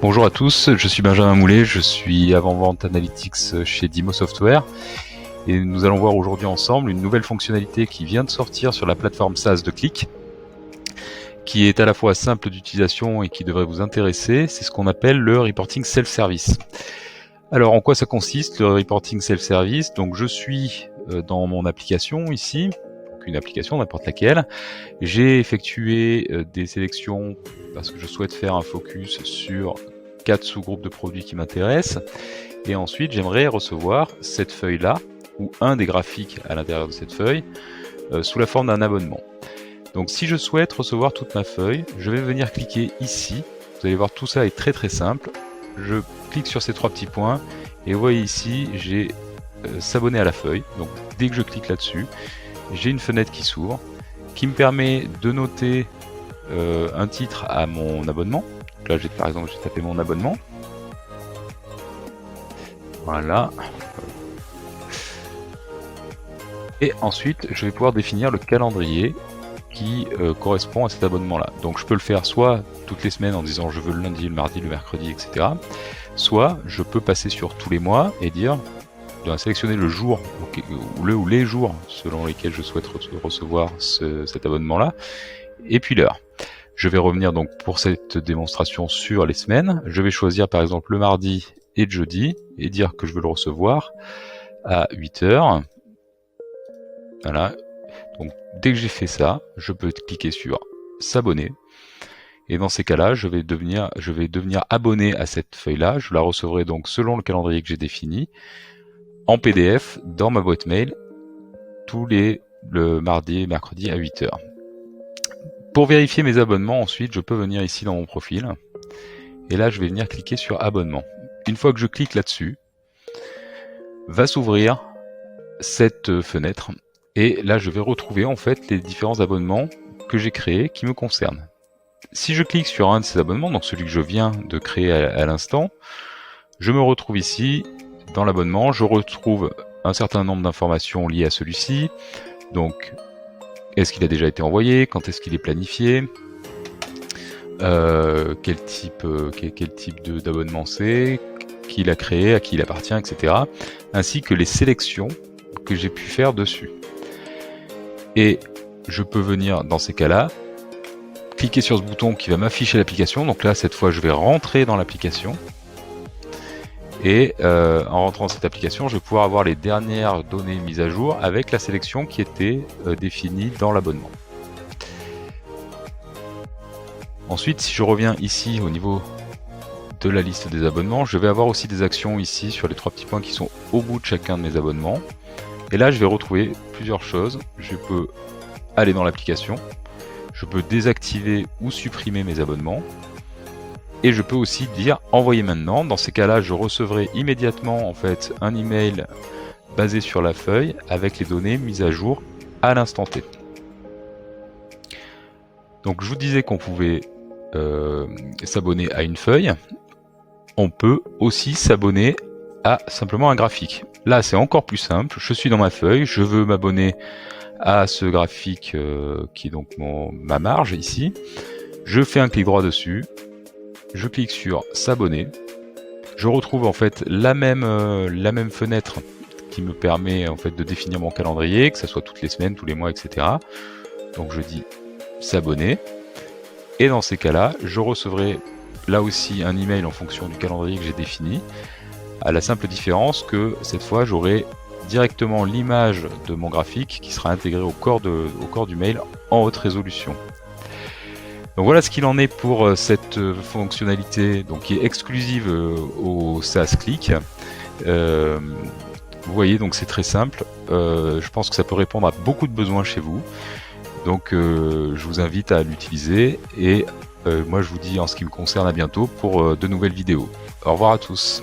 Bonjour à tous, je suis Benjamin Moulet, je suis avant-vente Analytics chez Dimo Software et nous allons voir aujourd'hui ensemble une nouvelle fonctionnalité qui vient de sortir sur la plateforme SaaS de Qlik, qui est à la fois simple d'utilisation et qui devrait vous intéresser. C'est ce qu'on appelle le reporting self-service. Alors en quoi ça consiste le reporting self-service? Donc je suis dans mon application ici, une application n'importe laquelle. J'ai effectué des sélections parce que je souhaite faire un focus sur 4 sous-groupes de produits qui m'intéressent. Et ensuite, j'aimerais recevoir cette feuille-là, ou un des graphiques à l'intérieur de cette feuille, sous la forme d'un abonnement. Donc si je souhaite recevoir toute ma feuille, je vais venir cliquer ici. Vous allez voir, tout ça est très très simple. Je clique sur ces 3 petits points, et vous voyez ici, j'ai s'abonner à la feuille. Donc dès que je clique là-dessus, j'ai une fenêtre qui s'ouvre, qui me permet de noter un titre à mon abonnement. Donc là, par exemple, j'ai tapé mon abonnement. Voilà. Et ensuite, je vais pouvoir définir le calendrier qui correspond à cet abonnement-là. Donc je peux le faire soit toutes les semaines en disant je veux le lundi, le mardi, le mercredi, etc. Soit je peux passer sur tous les mois et dire sélectionner le jour ou les jours selon lesquels je souhaite recevoir cet abonnement-là, et puis l'heure. Je vais revenir donc pour cette démonstration sur les semaines. Je vais choisir par exemple le mardi et le jeudi et dire que je veux le recevoir à 8 h. Voilà. Donc dès que j'ai fait ça, je peux cliquer sur s'abonner. Et dans ces cas-là, je vais devenir abonné à cette feuille-là. Je la recevrai donc selon le calendrier que j'ai défini, en PDF dans ma boîte mail le mardi et mercredi à 8 h. Pour vérifier mes abonnements, ensuite, je peux venir ici dans mon profil. Et là, je vais venir cliquer sur abonnement. Une fois que je clique là-dessus, va s'ouvrir cette fenêtre. Et là, je vais retrouver en fait les différents abonnements que j'ai créés qui me concernent. Si je clique sur un de ces abonnements, donc celui que je viens de créer à l'instant, je me retrouve ici dans l'abonnement. Je retrouve un certain nombre d'informations liées à celui-ci. Donc, est-ce qu'il a déjà été envoyé? Quand est-ce qu'il est planifié? Quel type d'abonnement c'est? Qui l'a créé? À qui il appartient? Etc. Ainsi que les sélections que j'ai pu faire dessus. Et je peux venir, dans ces cas-là, cliquer sur ce bouton qui va m'afficher l'application. Donc là, cette fois, je vais rentrer dans l'application. Et en rentrant dans cette application, je vais pouvoir avoir les dernières données mises à jour avec la sélection qui était définie dans l'abonnement. Ensuite, si je reviens ici au niveau de la liste des abonnements, je vais avoir aussi des actions ici sur les 3 petits points qui sont au bout de chacun de mes abonnements. Et là, je vais retrouver plusieurs choses. Je peux aller dans l'application, je peux désactiver ou supprimer mes abonnements. Et je peux aussi dire envoyer maintenant. Dans ces cas-là, je recevrai immédiatement en fait un email basé sur la feuille avec les données mises à jour à l'instant T. Donc je vous disais qu'on pouvait s'abonner à une feuille. On peut aussi s'abonner à simplement un graphique. Là, c'est encore plus simple. Je suis dans ma feuille, je veux m'abonner à ce graphique qui est donc ma marge ici. Je fais un clic droit dessus. Je clique sur s'abonner. Je retrouve en fait la même fenêtre qui me permet en fait de définir mon calendrier, que ce soit toutes les semaines, tous les mois, etc. Donc je dis s'abonner. Et dans ces cas-là, je recevrai là aussi un email en fonction du calendrier que j'ai défini, à la simple différence que cette fois j'aurai directement l'image de mon graphique qui sera intégrée au corps du mail en haute résolution. Donc voilà ce qu'il en est pour cette fonctionnalité donc, qui est exclusive au SaaS Qlik. Vous voyez, donc c'est très simple. Je pense que ça peut répondre à beaucoup de besoins chez vous. Donc je vous invite à l'utiliser et moi je vous dis en ce qui me concerne à bientôt pour de nouvelles vidéos. Au revoir à tous.